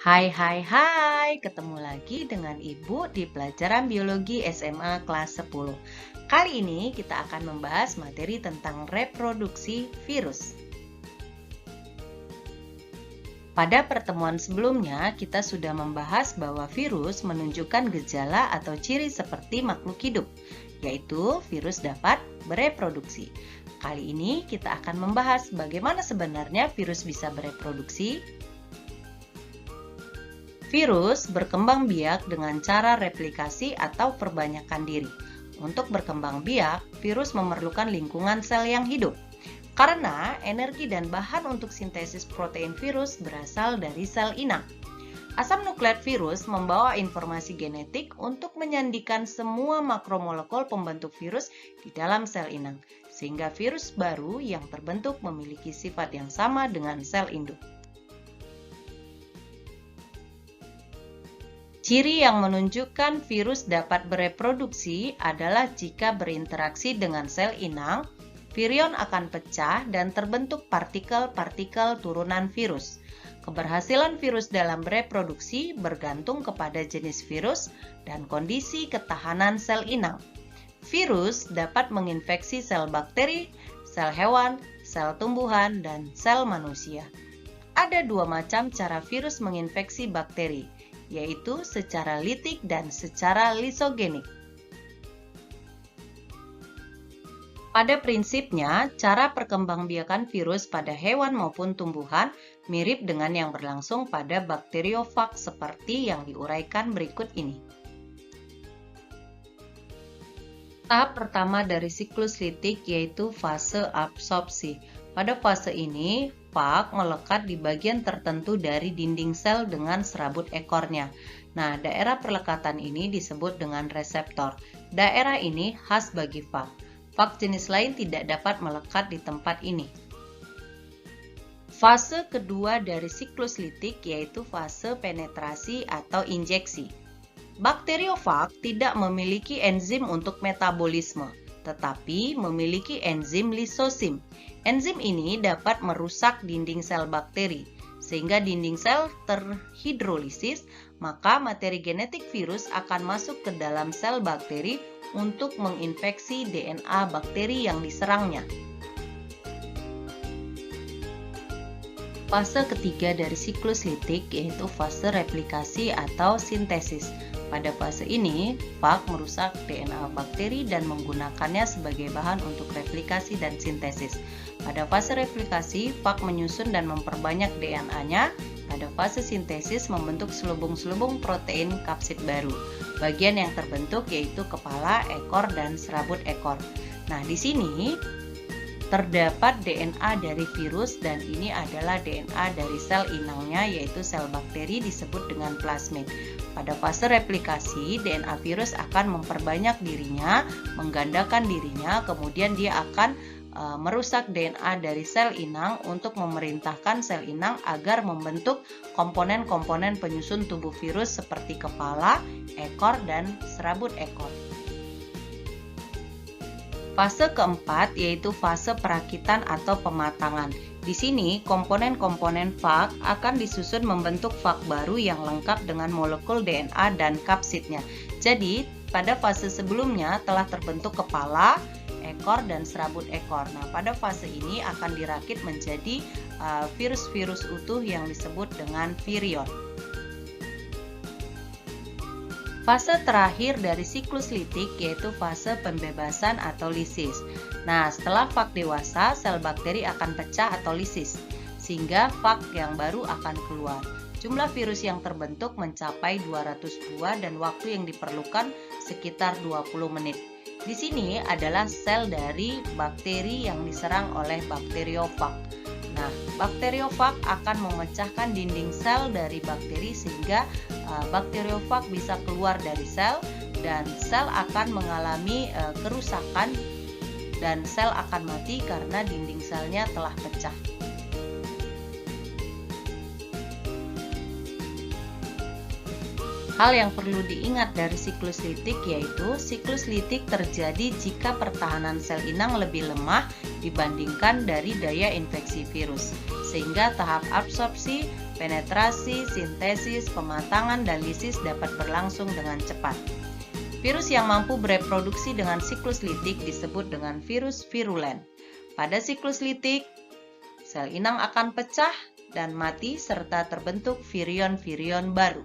Hai, ketemu lagi dengan Ibu di pelajaran biologi SMA kelas 10. Kali ini kita akan membahas materi tentang reproduksi virus. Pada pertemuan sebelumnya, kita sudah membahas bahwa virus menunjukkan gejala atau ciri seperti makhluk hidup, yaitu virus dapat bereproduksi. Kali ini kita akan membahas bagaimana sebenarnya virus bisa bereproduksi. Virus berkembang biak dengan cara replikasi atau perbanyakan diri. Untuk berkembang biak, virus memerlukan lingkungan sel yang hidup. Karena energi dan bahan untuk sintesis protein virus berasal dari sel inang. Asam nukleat virus membawa informasi genetik untuk menyandikan semua makromolekul pembentuk virus di dalam sel inang, sehingga virus baru yang terbentuk memiliki sifat yang sama dengan sel induk. Ciri yang menunjukkan virus dapat bereproduksi adalah jika berinteraksi dengan sel inang, virion akan pecah dan terbentuk partikel-partikel turunan virus. Keberhasilan virus dalam bereproduksi bergantung kepada jenis virus dan kondisi ketahanan sel inang. Virus dapat menginfeksi sel bakteri, sel hewan, sel tumbuhan, dan sel manusia. Ada dua macam cara virus menginfeksi bakteri, yaitu secara litik dan secara lisogenik. Pada prinsipnya, cara perkembangbiakan virus pada hewan maupun tumbuhan mirip dengan yang berlangsung pada bakteriofag seperti yang diuraikan berikut ini. Tahap pertama dari siklus litik yaitu fase absorpsi. Pada fase ini, fag melekat di bagian tertentu dari dinding sel dengan serabut ekornya. Nah, daerah perlekatan ini disebut dengan reseptor. Daerah ini khas bagi fag. Fag jenis lain tidak dapat melekat di tempat ini. Fase kedua dari siklus litik yaitu fase penetrasi atau injeksi. Bakteriofag tidak memiliki enzim untuk metabolisme, tetapi memiliki enzim lisosim. Enzim ini dapat merusak dinding sel bakteri, sehingga dinding sel terhidrolisis, maka materi genetik virus akan masuk ke dalam sel bakteri untuk menginfeksi DNA bakteri yang diserangnya. Fase ketiga dari siklus litik yaitu fase replikasi atau sintesis. Pada fase ini, fag merusak DNA bakteri dan menggunakannya sebagai bahan untuk replikasi dan sintesis. Pada fase replikasi, fag menyusun dan memperbanyak DNA-nya. Pada fase sintesis, membentuk selubung-selubung protein kapsid baru. Bagian yang terbentuk yaitu kepala, ekor, dan serabut ekor. Nah, di sini terdapat DNA dari virus dan ini adalah DNA dari sel inangnya yaitu sel bakteri disebut dengan plasmid. Pada fase replikasi, DNA virus akan memperbanyak dirinya, menggandakan dirinya, kemudian dia akan merusak DNA dari sel inang untuk memerintahkan sel inang agar membentuk komponen-komponen penyusun tubuh virus seperti kepala, ekor, dan serabut ekor. Fase keempat yaitu fase perakitan atau pematangan. Di sini, komponen-komponen fag akan disusun membentuk fag baru yang lengkap dengan molekul DNA dan kapsidnya. Jadi, pada fase sebelumnya telah terbentuk kepala, ekor, dan serabut ekor. Nah, pada fase ini akan dirakit menjadi virus-virus utuh yang disebut dengan virion. Fase terakhir dari siklus litik yaitu fase pembebasan atau lisis. Nah, setelah fag dewasa, sel bakteri akan pecah atau lisis, sehingga fag yang baru akan keluar. Jumlah virus yang terbentuk mencapai 200 buah dan waktu yang diperlukan sekitar 20 menit. Di sini adalah sel dari bakteri yang diserang oleh bakteriofag. Nah, bakteriofag akan memecahkan dinding sel dari bakteri sehingga bakteriofag bisa keluar dari sel dan sel akan mengalami kerusakan dan sel akan mati karena dinding selnya telah pecah. Hal yang perlu diingat dari siklus litik yaitu siklus litik terjadi jika pertahanan sel inang lebih lemah dibandingkan dari daya infeksi virus, sehingga tahap absorpsi penetrasi, sintesis, pematangan, dan lisis dapat berlangsung dengan cepat. Virus yang mampu bereproduksi dengan siklus litik disebut dengan virus virulen. Pada siklus litik, sel inang akan pecah dan mati serta terbentuk virion-virion baru.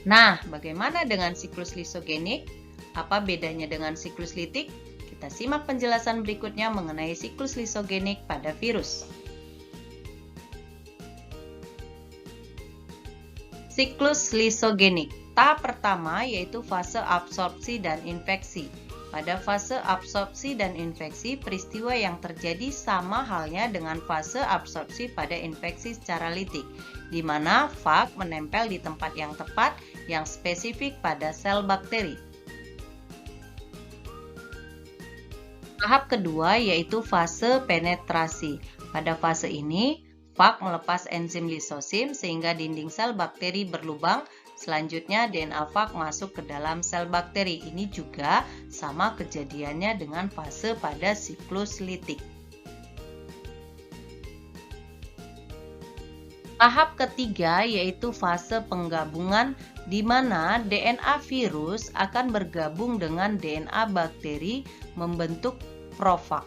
Nah, bagaimana dengan siklus lisogenik? Apa bedanya dengan siklus litik? Kita simak penjelasan berikutnya mengenai siklus lisogenik pada virus. Siklus lisogenik. Tahap pertama yaitu fase absorpsi dan infeksi. Pada fase absorpsi dan infeksi, peristiwa yang terjadi sama halnya dengan fase absorpsi pada infeksi secara litik, di mana fag menempel di tempat yang tepat yang spesifik pada sel bakteri. Tahap kedua yaitu fase penetrasi. Pada fase ini, fag melepas enzim lisosim sehingga dinding sel bakteri berlubang. Selanjutnya DNA fag masuk ke dalam sel bakteri. Ini juga sama kejadiannya dengan fase pada siklus litik. Tahap ketiga yaitu fase penggabungan di mana DNA virus akan bergabung dengan DNA bakteri membentuk profag.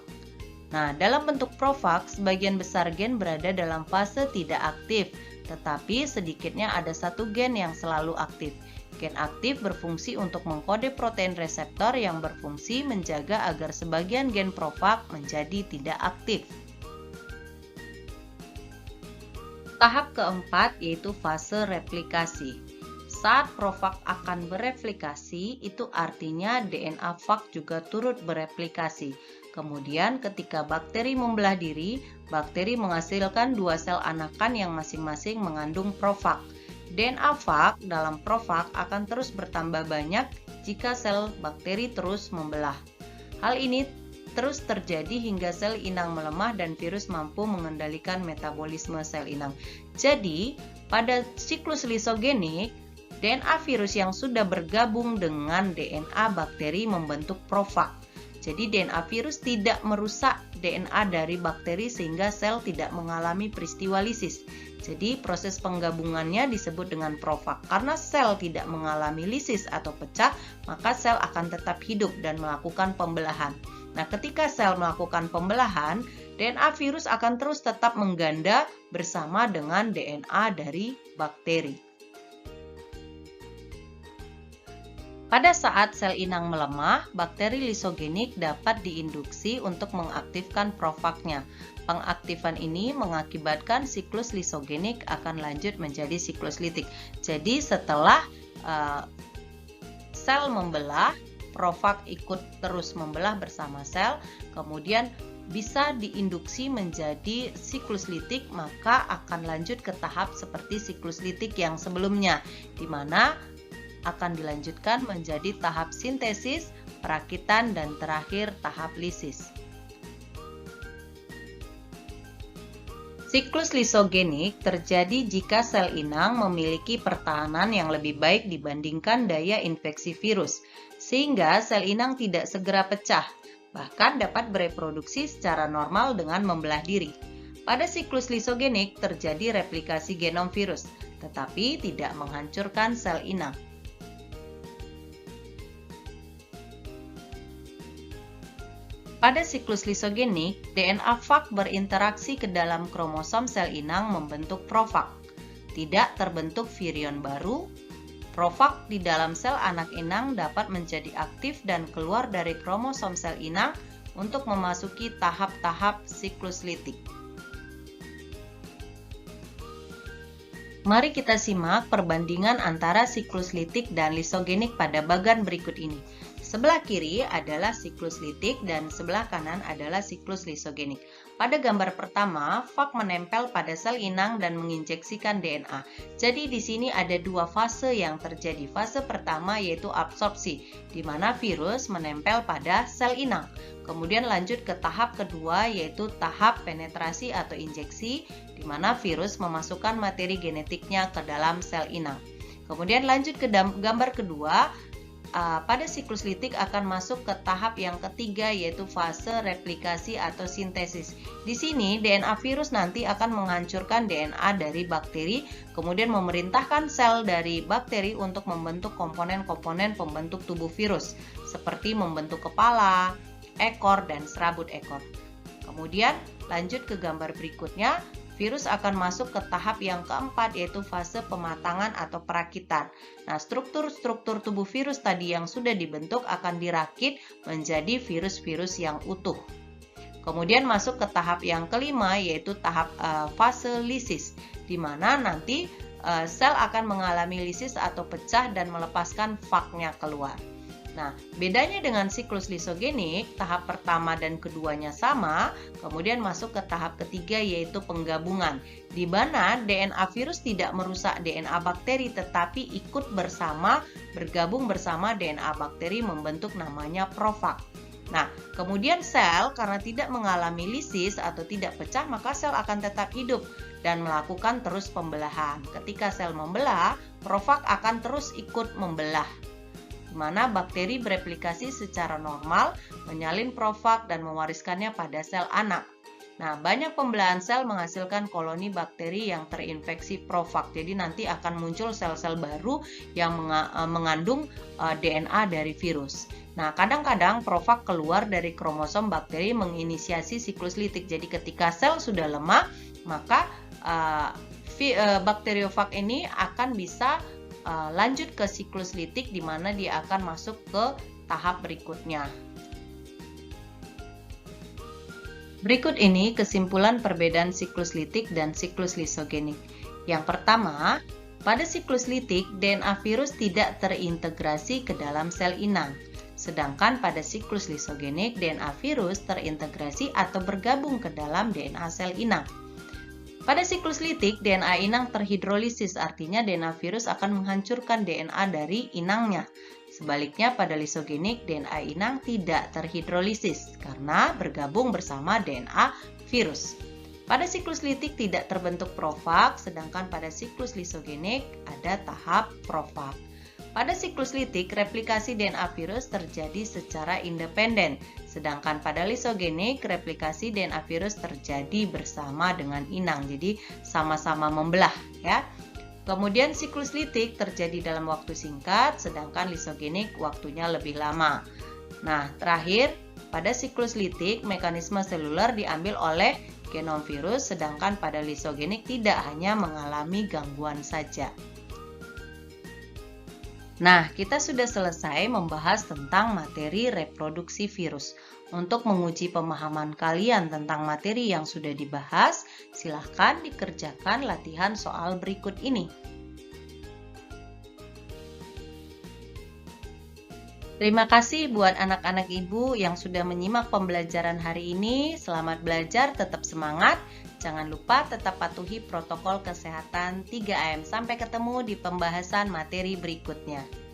Nah, dalam bentuk profag, sebagian besar gen berada dalam fase tidak aktif, tetapi sedikitnya ada satu gen yang selalu aktif. Gen aktif berfungsi untuk mengkode protein reseptor yang berfungsi menjaga agar sebagian gen profag menjadi tidak aktif. Tahap keempat yaitu fase replikasi. Saat profag akan bereplikasi, itu artinya DNA fag juga turut bereplikasi. Kemudian ketika bakteri membelah diri, bakteri menghasilkan dua sel anakan yang masing-masing mengandung profag. DNA fag dalam profag akan terus bertambah banyak jika sel bakteri terus membelah. Hal ini terus terjadi hingga sel inang melemah dan virus mampu mengendalikan metabolisme sel inang. Jadi, pada siklus lisogenik, DNA virus yang sudah bergabung dengan DNA bakteri membentuk profag. Jadi DNA virus tidak merusak DNA dari bakteri sehingga sel tidak mengalami peristiwa lisis. Jadi proses penggabungannya disebut dengan profag. Karena sel tidak mengalami lisis atau pecah, maka sel akan tetap hidup dan melakukan pembelahan. Nah, ketika sel melakukan pembelahan, DNA virus akan terus tetap mengganda bersama dengan DNA dari bakteri. Pada saat sel inang melemah, bakteri lisogenik dapat diinduksi untuk mengaktifkan profagnya. Pengaktifan ini mengakibatkan siklus lisogenik akan lanjut menjadi siklus litik. Jadi setelah sel membelah, profag ikut terus membelah bersama sel, kemudian bisa diinduksi menjadi siklus litik, maka akan lanjut ke tahap seperti siklus litik yang sebelumnya, di mana akan dilanjutkan menjadi tahap sintesis, perakitan, dan terakhir tahap lisis. Siklus lisogenik terjadi jika sel inang memiliki pertahanan yang lebih baik dibandingkan daya infeksi virus, sehingga sel inang tidak segera pecah, bahkan dapat bereproduksi secara normal dengan membelah diri. Pada siklus lisogenik terjadi replikasi genom virus, tetapi tidak menghancurkan sel inang. Pada siklus lisogenik, DNA fag berinteraksi ke dalam kromosom sel inang membentuk profag. Tidak terbentuk virion baru. Profag di dalam sel anak inang dapat menjadi aktif dan keluar dari kromosom sel inang untuk memasuki tahap-tahap siklus litik. Mari kita simak perbandingan antara siklus litik dan lisogenik pada bagan berikut ini. Sebelah kiri adalah siklus litik dan sebelah kanan adalah siklus lisogenik. Pada gambar pertama, fag menempel pada sel inang dan menginjeksikan DNA. Jadi di sini ada dua fase yang terjadi. Fase pertama yaitu absorpsi, di mana virus menempel pada sel inang. Kemudian lanjut ke tahap kedua yaitu tahap penetrasi atau injeksi, di mana virus memasukkan materi genetiknya ke dalam sel inang. Kemudian lanjut ke gambar kedua, pada siklus litik akan masuk ke tahap yang ketiga, yaitu fase replikasi atau sintesis. Di sini DNA virus nanti akan menghancurkan DNA dari bakteri, kemudian memerintahkan sel dari bakteri untuk membentuk komponen-komponen pembentuk tubuh virus, seperti membentuk kepala, ekor, dan serabut ekor. Kemudian lanjut ke gambar berikutnya. Virus akan masuk ke tahap yang keempat, yaitu fase pematangan atau perakitan. Nah, struktur-struktur tubuh virus tadi yang sudah dibentuk akan dirakit menjadi virus-virus yang utuh. Kemudian masuk ke tahap yang kelima, yaitu tahap fase lisis, di mana nanti sel akan mengalami lisis atau pecah dan melepaskan faknya keluar. Nah, bedanya dengan siklus lisogenik, tahap pertama dan keduanya sama, kemudian masuk ke tahap ketiga, yaitu penggabungan, di mana DNA virus tidak merusak DNA bakteri tetapi ikut bergabung bersama DNA bakteri membentuk namanya profag. Nah, kemudian sel karena tidak mengalami lisis atau tidak pecah, maka sel akan tetap hidup dan melakukan terus pembelahan. Ketika sel membelah, profag akan terus ikut membelah, di mana bakteri bereplikasi secara normal, menyalin profag dan mewariskannya pada sel anak. Nah, banyak pembelahan sel menghasilkan koloni bakteri yang terinfeksi profag. Jadi nanti akan muncul sel-sel baru yang mengandung DNA dari virus. Nah, kadang-kadang profag keluar dari kromosom bakteri menginisiasi siklus litik. Jadi ketika sel sudah lemah, maka bakteriofag ini akan bisa lanjut ke siklus litik, di mana dia akan masuk ke tahap berikutnya. Berikut ini kesimpulan perbedaan siklus litik dan siklus lisogenik. Yang pertama, pada siklus litik DNA virus tidak terintegrasi ke dalam sel inang. Sedangkan pada siklus lisogenik DNA virus terintegrasi atau bergabung ke dalam DNA sel inang. Pada siklus litik, DNA inang terhidrolisis, artinya DNA virus akan menghancurkan DNA dari inangnya. Sebaliknya pada lisogenik, DNA inang tidak terhidrolisis karena bergabung bersama DNA virus. Pada siklus litik tidak terbentuk profag, sedangkan pada siklus lisogenik ada tahap profag. Pada siklus litik, replikasi DNA virus terjadi secara independen, sedangkan pada lisogenik, replikasi DNA virus terjadi bersama dengan inang, jadi sama-sama membelah ya. Kemudian siklus litik terjadi dalam waktu singkat, sedangkan lisogenik waktunya lebih lama. Nah, terakhir, pada siklus litik, mekanisme seluler diambil oleh genom virus, sedangkan pada lisogenik tidak, hanya mengalami gangguan saja. Nah, kita sudah selesai membahas tentang materi reproduksi virus. Untuk menguji pemahaman kalian tentang materi yang sudah dibahas, silahkan dikerjakan latihan soal berikut ini. Terima kasih buat anak-anak ibu yang sudah menyimak pembelajaran hari ini. Selamat belajar, tetap semangat. Jangan lupa tetap patuhi protokol kesehatan 3M. Sampai ketemu di pembahasan materi berikutnya.